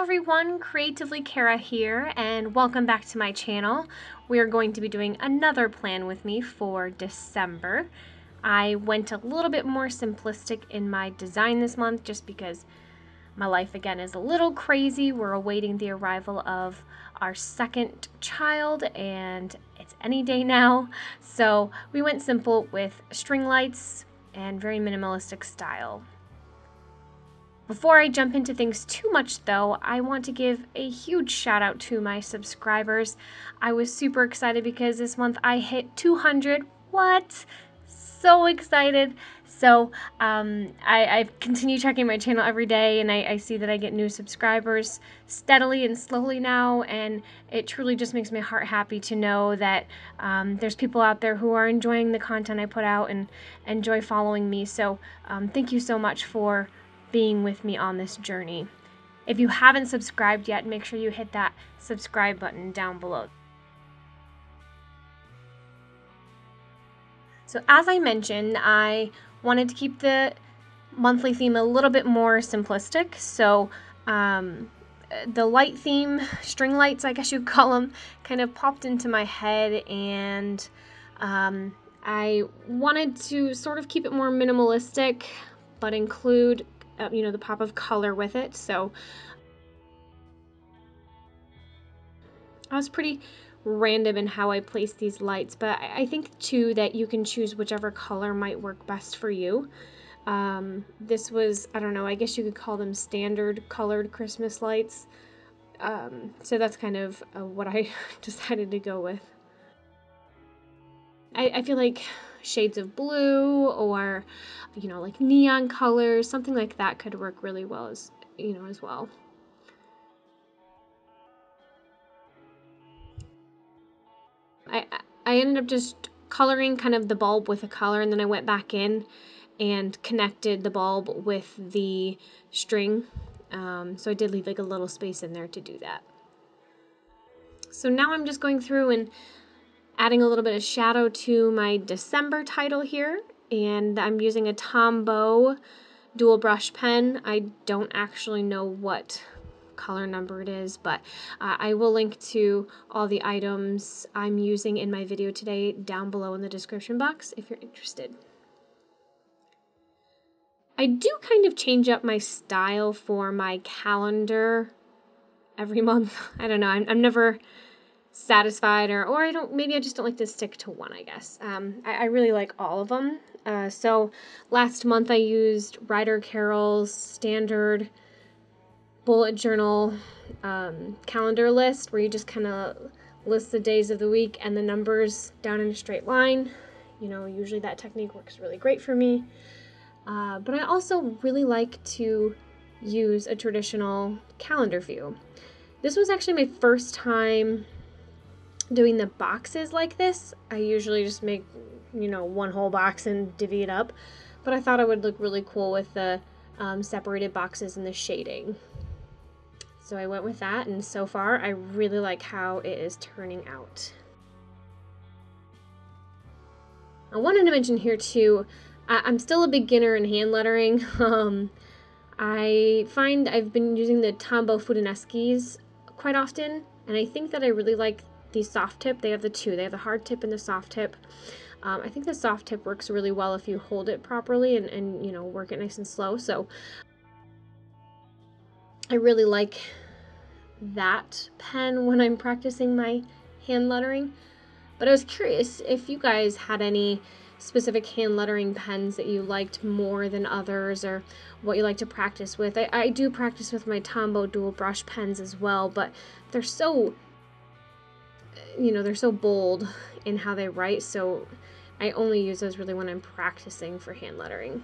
everyone, Creatively Cara here, and welcome back to my channel. We are going to be doing another plan with me for December. I went a little bit more simplistic in my design this month just because my life again is a little crazy. We're awaiting the arrival of our second child and it's any day now. So we went simple with string lights and very minimalistic style. Before I jump into things too much though, I want to give a huge shout out to my subscribers. I was super excited because this month I hit 200. What? So excited. So I continue checking my channel every day and I see that I get new subscribers steadily and slowly now, and it truly just makes my heart happy to know that there's people out there who are enjoying the content I put out and enjoy following me. So thank you so much for being with me on this journey. If you haven't subscribed yet, make sure you hit that subscribe button down below. So as I mentioned, I wanted to keep the monthly theme a little bit more simplistic. So the light theme, string lights, I guess you'd call them, kind of popped into my head, and I wanted to sort of keep it more minimalistic, but include the pop of color with it. So I was pretty random in how I placed these lights, but I think too that you can choose whichever color might work best for you. This was, I don't know, I guess you could call them standard colored Christmas lights. So that's kind of what I decided to go with. I feel like shades of blue or, like neon colors, something like that could work really well as well. I ended up just coloring kind of the bulb with a color, and then I went back in and connected the bulb with the string. So I did leave like a little space in there to do that. So now I'm just going through and adding a little bit of shadow to my December title here, and I'm using a Tombow dual brush pen. I don't actually know what color number it is, but I will link to all the items I'm using in my video today down below in the description box if you're interested. I do kind of change up my style for my calendar every month. I don't know, I'm never satisfied, or I don't, maybe I just don't like to stick to one, I guess. I really like all of them. So last month I used Ryder Carroll's standard bullet journal calendar list, where you just kind of list the days of the week and the numbers down in a straight line. Usually that technique works really great for me. But I also really like to use a traditional calendar view. This was actually my first time doing the boxes like this. I usually just make, one whole box and divvy it up, but I thought it would look really cool with the separated boxes and the shading. So I went with that, and so far I really like how it is turning out. I wanted to mention here too, I'm still a beginner in hand lettering. I find I've been using the Tombow Fudaneskis quite often, and I think that I really like the soft tip. They have the two. They have the hard tip and the soft tip. I think the soft tip works really well if you hold it properly and work it nice and slow. So I really like that pen when I'm practicing my hand lettering. But I was curious if you guys had any specific hand lettering pens that you liked more than others, or what you like to practice with. I do practice with my Tombow dual brush pens as well, but they're so, they're so bold in how they write, so I only use those really when I'm practicing for hand lettering.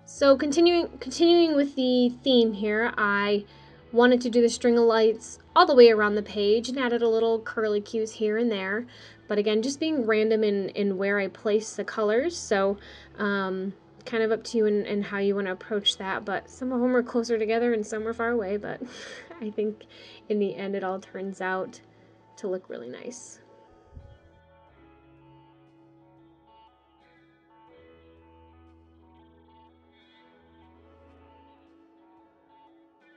So continuing with the theme here, I wanted to do the string of lights all the way around the page and added a little curly cues here and there. But again, just being random in where I place the colors. So kind of up to you and how you want to approach that. But some of them are closer together and some are far away. But I think in the end it all turns out to look really nice.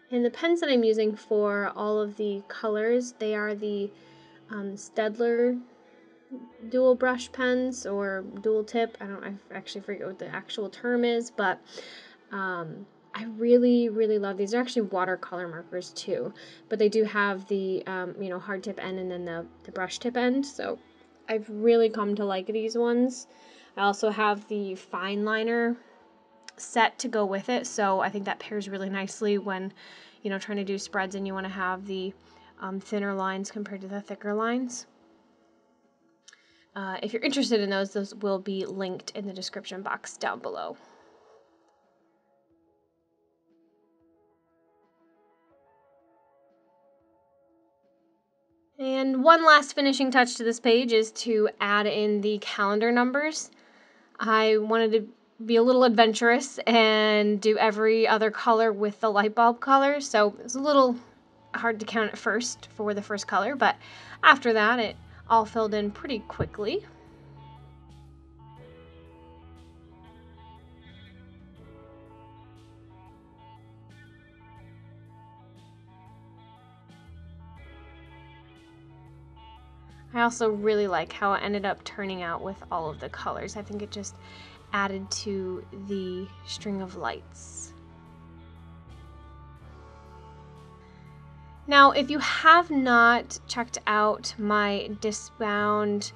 And the pens that I'm using for all of the colors, they are the Stedler dual brush pens or dual tip. I actually forget what the actual term is, but I really, really love these. They're actually watercolor markers too, but they do have the hard tip end and then the brush tip end. So I've really come to like these ones. I also have the fine liner set to go with it, so I think that pairs really nicely when trying to do spreads and you want to have the thinner lines compared to the thicker lines. If you're interested in those will be linked in the description box down below. And one last finishing touch to this page is to add in the calendar numbers. I wanted to be a little adventurous and do every other color with the light bulb color, so it's a little hard to count at first for the first color, but after that it all filled in pretty quickly. I also really like how it ended up turning out with all of the colors. I think it just added to the string of lights. Now, if you have not checked out my Discbound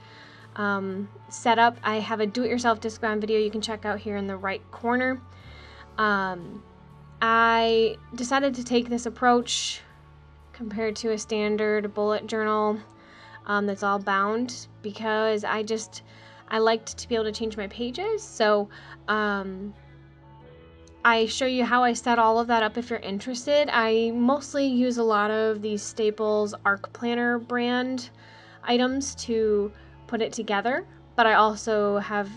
setup, I have a do-it-yourself Discbound video you can check out here in the right corner. I decided to take this approach compared to a standard bullet journal that's all bound because I liked to be able to change my pages. So I show you how I set all of that up if you're interested. I mostly use a lot of these Staples Arc Planner brand items to put it together, but I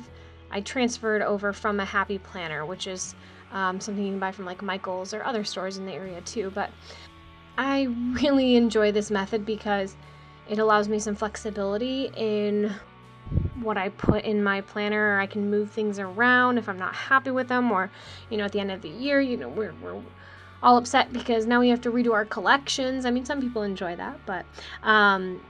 transferred over from a Happy Planner, which is something you can buy from like Michael's or other stores in the area too. But I really enjoy this method because it allows me some flexibility in what I put in my planner. I can move things around if I'm not happy with them, or at the end of the year, we're all upset because now we have to redo our collections. I mean, some people enjoy that, but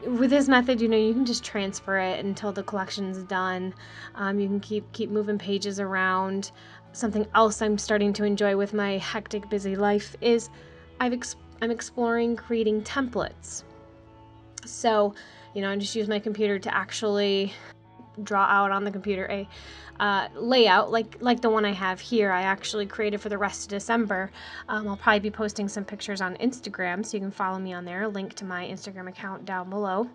with this method, you can just transfer it until the collection's done. You can keep moving pages around. Something else I'm starting to enjoy with my hectic, busy life is I'm exploring creating templates. So, I just use my computer to actually draw out on the computer a layout like the one I have here. I actually created for the rest of December. I'll probably be posting some pictures on Instagram, so you can follow me on there. Link to my Instagram account down below.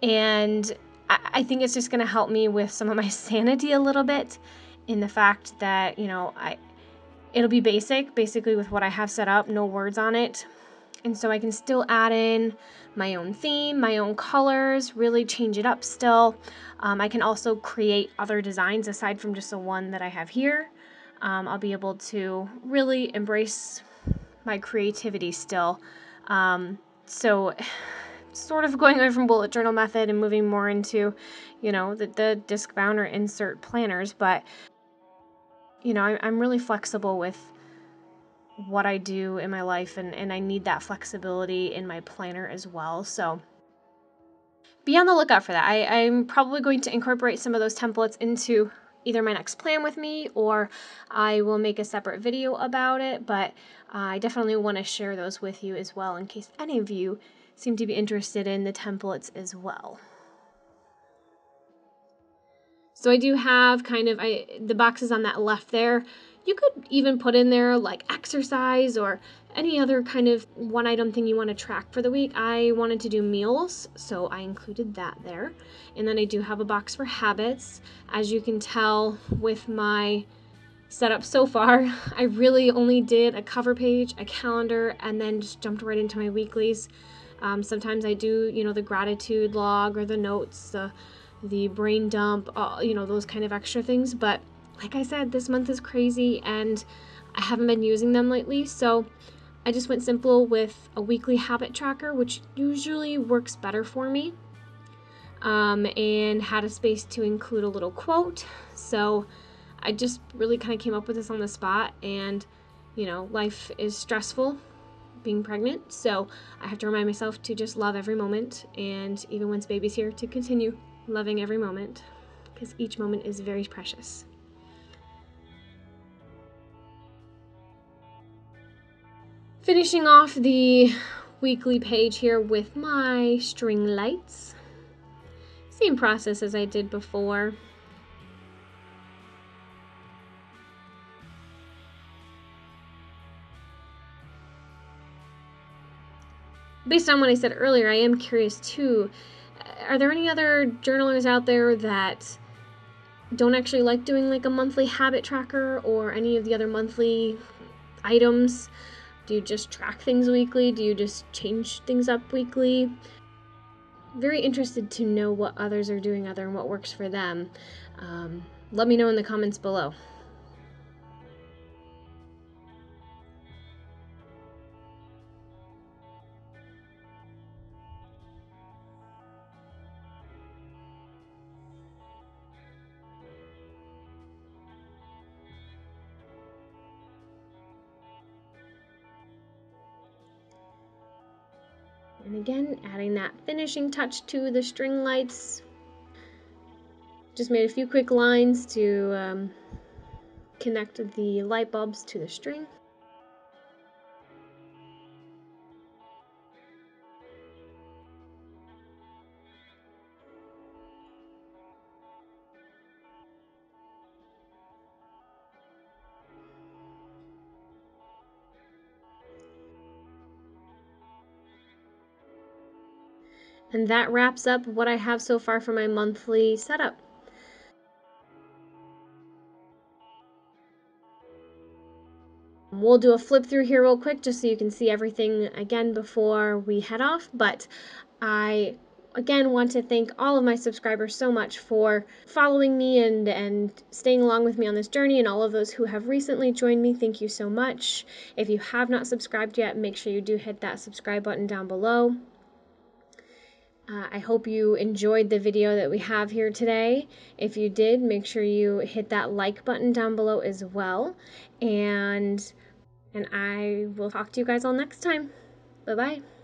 And I think it's just going to help me with some of my sanity a little bit, in the fact that it'll be basically with what I have set up, no words on it. And so I can still add in my own theme, my own colors, really change it up still. I can also create other designs aside from just the one that I have here. I'll be able to really embrace my creativity still. So sort of going away from bullet journal method and moving more into, the Discbound or insert planners. But, I'm really flexible with what I do in my life, and I need that flexibility in my planner as well. So be on the lookout for that. I'm probably going to incorporate some of those templates into either my next plan with me, or I will make a separate video about it, but I definitely want to share those with you as well in case any of you seem to be interested in the templates as well. So I do have the boxes on that left there. You could even put in there like exercise or any other kind of one item thing you want to track for the week. I wanted to do meals, so I included that there. And then I do have a box for habits. As you can tell with my setup so far, I really only did a cover page, a calendar, and then just jumped right into my weeklies. Sometimes I do, the gratitude log or the notes, the brain dump, those kind of extra things. But like I said, this month is crazy and I haven't been using them lately. So I just went simple with a weekly habit tracker, which usually works better for me, and had a space to include a little quote. So I just really kind of came up with this on the spot, and life is stressful, being pregnant, so I have to remind myself to just love every moment, and even once baby's here, to continue loving every moment, because each moment is very precious. Finishing off the weekly page here with my string lights. Same process as I did before. Based on what I said earlier, I am curious too. Are there any other journalers out there that don't actually like doing like a monthly habit tracker or any of the other monthly items? Do you just track things weekly? Do you just change things up weekly? Very interested to know what others are doing out there and what works for them. Let me know in the comments below. And again, adding that finishing touch to the string lights. Just made a few quick lines to connect the light bulbs to the string. And that wraps up what I have so far for my monthly setup. We'll do a flip through here real quick just so you can see everything again before we head off, but I again want to thank all of my subscribers so much for following me and staying along with me on this journey, and all of those who have recently joined me, thank you so much. If you have not subscribed yet, make sure you do hit that subscribe button down below. I hope you enjoyed the video that we have here today. If you did, make sure you hit that like button down below as well. And I will talk to you guys all next time. Bye-bye.